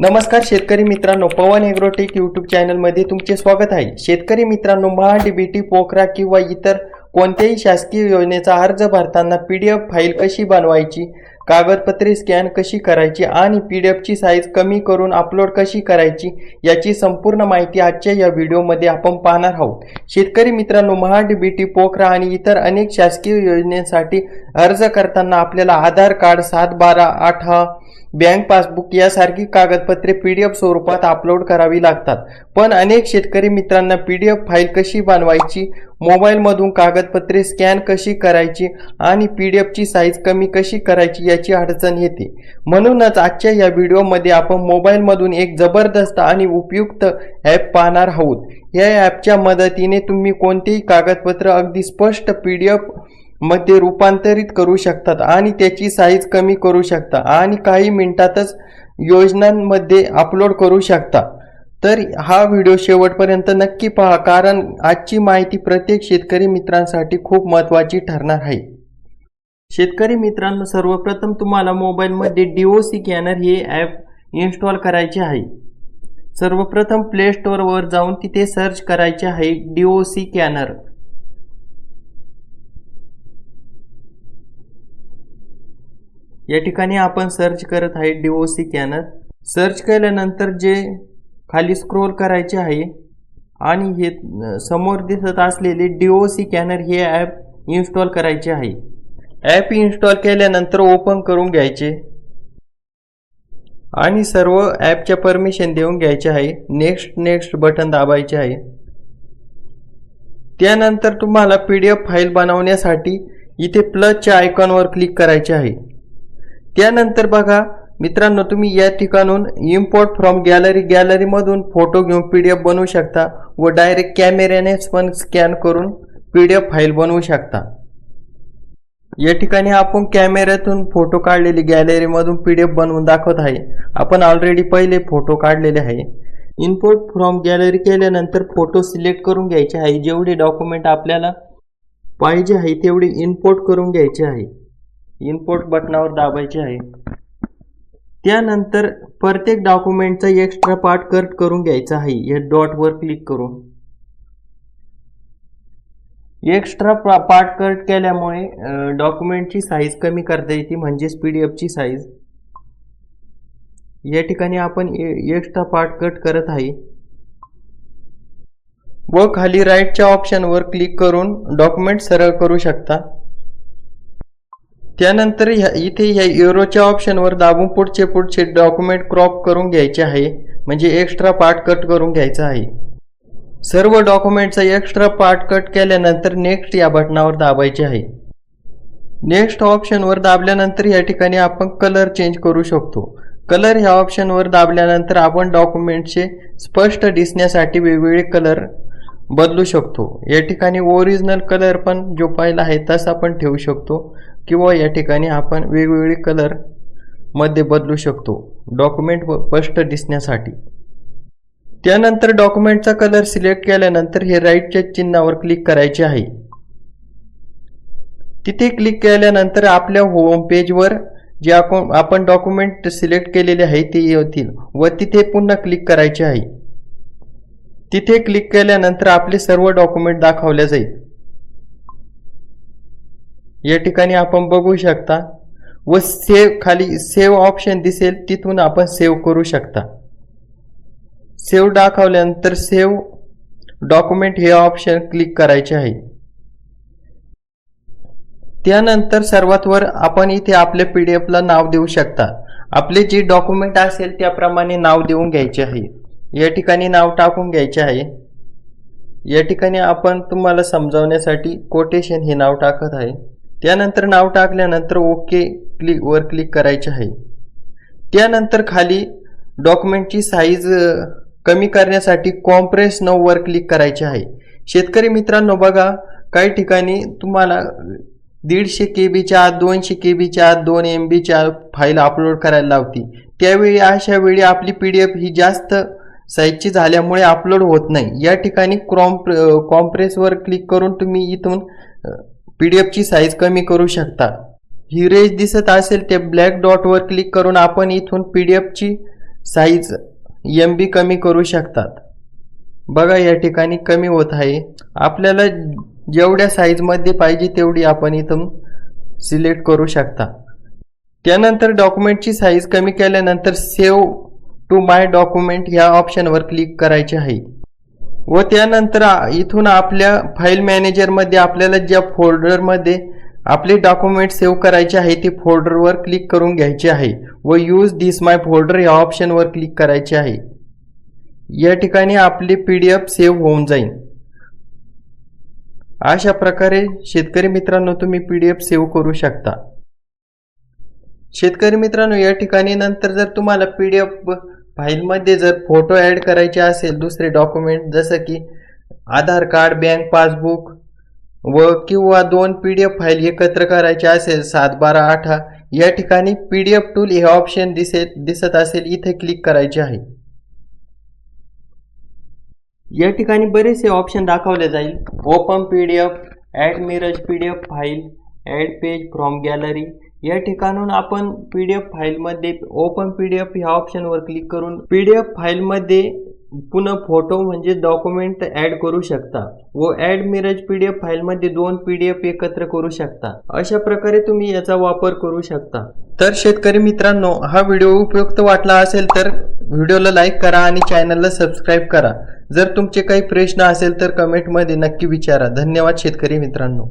नमस्कार शेतकरी मित्रांनो, पवन एग्रोटेक यूट्यूब चॅनलमध्ये तुमचे स्वागत आहे। शेतकरी मित्रांनो, महा-डी-बी-टी, पोखरा किंवा इतर कोणत्याही शासकीय योजनेचा अर्ज भरताना PDF फाईल कशी बनवायची, कागदपत्रे स्कॅन कशी करायची आणि PDFची साईज कमी करून अपलोड कशी करायची याची संपूर्ण माहिती आजच्या या व्हिडिओमध्ये आपण पाहणार आहोत। शेतकरी मित्रांनो, महा-डी-बी-टी, पोखरा आणि इतर अनेक शासकीय योजनेसाठी अर्ज करताना आपल्याला आधार कार्ड, 7/12/8 बँक पासबुक यासारखी कागदपत्रे PDF स्वरूपात अपलोड करावी लागतात। पण अनेक शेतकरी मित्रांना PDF फाईल कशी बनवायची, मोबाईलमधून कागदपत्रे स्कॅन कशी करायची आणि PDFची साईज कमी कशी करायची याची अडचण येते। म्हणूनच आजच्या या व्हिडिओमध्ये आपण मोबाईलमधून एक जबरदस्त आणि उपयुक्त ॲप पाहणार आहोत। या ॲपच्या मदतीने तुम्ही कोणतेही कागदपत्र अगदी स्पष्ट PDF मध्ये रूपांतरित करू शकतात आणि त्याची साईज कमी करू शकता आणि काही मिनिटातच योजनांमध्ये अपलोड करू शकता। तर हा व्हिडिओ शेवटपर्यंत नक्की पहा, कारण आजची माहिती प्रत्येक शेतकरी मित्रांसाठी खूप महत्त्वाची ठरणार आहे। शेतकरी मित्रांनो, सर्वप्रथम तुम्हाला मोबाईलमध्ये DOC स्कॅनर हे ॲप इन्स्टॉल करायचे आहे। सर्वप्रथम प्ले स्टोअरवर जाऊन तिथे सर्च करायचे आहे DOC स्कॅनर। या ठिकाणी आपण सर्च करत आहे DOC स्कॅनर। सर्च केल्यानंतर जे खाली स्क्रोल करायचे आहे आणि हे समोर दिसत असलेले DOC स्कॅनर हे ॲप इन्स्टॉल करायचे आहे। ॲप इन्स्टॉल केल्यानंतर ओपन करून घ्यायचे आणि सर्व ॲपच्या परमिशन देऊन घ्यायचे आहे। नेक्स्ट बटन दाबायचे आहे। त्यानंतर तुम्हाला PDF फाईल बनवण्यासाठी इथे प्लसच्या आयकॉनवर क्लिक करायचे आहे। त्यानंतर बघा मित्रांनो, तुम्ही या ठिकाणून इम्पोर्ट फ्रॉम गॅलरी मधून फोटो घेऊन PDF बनवू शकता व डायरेक्ट कॅमेऱ्याने पण स्कॅन करून PDF फाईल बनवू शकता। या ठिकाणी आपण कॅमेऱ्यातून फोटो काढलेली गॅलरी मधून PDF बनवून दाखवत आहे। आपण ऑलरेडी पहिले फोटो काढलेले आहे। इम्पोर्ट फ्रॉम गॅलरी केल्यानंतर फोटो सिलेक्ट करून घ्यायचे आहे। जेवढे डॉक्युमेंट आपल्याला पाहिजे आहे तेवढे इम्पोर्ट करून घ्यायचे आहे। इम्पोर्ट बटनावर दाबायचे आहे। त्यानंतर प्रत्येक डॉक्युमेंटचा एक्स्ट्रा पार्ट कट करून घ्यायचा आहे। या डॉटवर क्लिक करून एक्स्ट्रा पार्ट कट केल्यामुळे डॉक्युमेंटची साईज कमी करता येते, म्हणजेच PDFची साईज। या ठिकाणी आपण एक्स्ट्रा पार्ट कट करत आहे व खाली राईटच्या ऑप्शनवर क्लिक करून डॉक्युमेंट सरळ करू शकता। त्यानंतर इथे या एरोच्या ऑप्शनवर दाबून पुढचे डॉक्युमेंट क्रॉप करून घ्यायचे आहे, म्हणजे एक्स्ट्रा पार्ट कट करून घ्यायचा आहे। सर्व डॉक्युमेंटचा एक्स्ट्रा पार्ट कट केल्यानंतर नेक्स्ट या बटनावर दाबायचे आहे। नेक्स्ट ऑप्शनवर दाबल्यानंतर या ठिकाणी आपण कलर चेंज करू शकतो। कलर ह्या ऑप्शनवर दाबल्यानंतर आपण डॉक्युमेंटचे स्पष्ट दिसण्यासाठी वेगवेगळे कलर बदलू शकतो। या ठिकाणी ओरिजिनल कलर पण जो पहिला आहे तसा पण ठेवू शकतो किंवा या ठिकाणी आपण वेगवेगळे कलर मध्ये बदलू शकतो डॉक्युमेंट स्पष्ट दिसण्यासाठी। त्यानंतर डॉक्युमेंटचा कलर सिलेक्ट केल्यानंतर हे राईटच्या चिन्हावर क्लिक करायचे आहे। तिथे क्लिक केल्यानंतर आपल्या होम पेजवर जे आपण डॉक्युमेंट सिलेक्ट केलेले आहे ते येतील व तिथे पुन्हा क्लिक करायचे आहे। तिथे क्लिक केल्यानंतर आपले सर्व डॉक्युमेंट दाखवले जाईल। या ठिकाणी आपण बघू शकता व खाली सेव्ह ऑप्शन दिसेल, तिथून आपण सेव्ह करू शकता। सेव्ह दाखवल्यानंतर सेव्ह डॉक्युमेंट हे ऑप्शन क्लिक करायचे आहे। त्यानंतर सर्वात वर आपण इथे आपल्या PDFला नाव देऊ शकता। आपले जे डॉक्युमेंट असेल त्याप्रमाणे नाव देऊन घ्यायचे आहे। या ठिकाणी नाव टाकून घ्यायचे आहे। या ठिकाणी आपण तुम्हाला समजावण्यासाठी कोटेशन हे नाव टाकत आहे। त्यानंतर नाव टाकल्यानंतर ओके वर क्लिक करायचे आहे। त्यानंतर खाली डॉक्युमेंटची साईज कमी करण्यासाठी कॉम्प्रेस नाउ वर क्लिक करायचे आहे। शेतकरी मित्रांनो, बघा काही ठिकाणी तुम्हाला 150 KB आत, 200 KB आत, 2 MB फाईल अपलोड करायला लावती। त्यावेळी अशा वेळी आपली PDF ही जास्त साईजची झाल्यामुळे अपलोड होत नाही। या ठिकाणी कॉम्प्रेसवर क्लिक करून तुम्ही इथून PDFची साईज कमी करू शकता। ही रेष दिसत असेल ते ब्लॅक डॉटवर क्लिक करून आपण इथून PDFची साईज MB कमी करू शकतात। बघा या ठिकाणी कमी होत आहे। आपल्याला जेवढ्या साईजमध्ये पाहिजे तेवढी आपण इथून सिलेक्ट करू शकता। त्यानंतर डॉक्युमेंटची साईज कमी केल्यानंतर सेव्ह टू माय डॉक्युमेंट या ऑप्शनवर क्लिक करायचे आहे व त्यानंतर इथून आपल्या फाईल मॅनेजरमध्ये आपल्याला ज्या फोल्डरमध्ये आपले डॉक्युमेंट सेव्ह करायचे आहे ते फोल्डरवर क्लिक करून घ्यायचे आहे व यूज दिस माय फोल्डर या ऑप्शनवर क्लिक करायचे आहे। या ठिकाणी आपली PDF सेव्ह होऊन जाईल। अशा प्रकारे शेतकरी मित्रांनो तुम्ही PDF सेव्ह करू शकता। शेतकरी मित्रांनो या ठिकाणी नंतर जर तुम्हाला PDF फाईलमध्ये जर फोटो ॲड करायचे असेल दुसरे डॉक्युमेंट जसं की आधार कार्ड, बँक पासबुक व किंवा 2 PDF फाईल एकत्र करायचे असेल 7, 12, 18 या ठिकाणी PDF टूल हे ऑप्शन दिसत असेल इथे क्लिक करायचे आहे। या ठिकाणी बरेचसे ऑप्शन दाखवले जाईल। Open PDF, add merge PDF file, add page from gallery. या ठिकाणून आपण PDF फाईलमध्ये ओपन PDF ह्या ऑप्शनवर क्लिक करून PDF फाईलमध्ये पुन्हा फोटो म्हणजे डॉक्युमेंट ॲड करू शकता व ॲड मिरज PDF फाईलमध्ये 2 PDF एकत्र करू शकता। अशा प्रकारे तुम्ही याचा वापर करू शकता। तर शेतकरी मित्रांनो हा व्हिडिओ उपयुक्त वाटला असेल तर व्हिडिओला लाईक करा आणि चॅनलला सबस्क्राईब करा। जर तुमचे काही प्रश्न असेल तर कमेंटमध्ये नक्की विचारा। धन्यवाद शेतकरी मित्रांनो।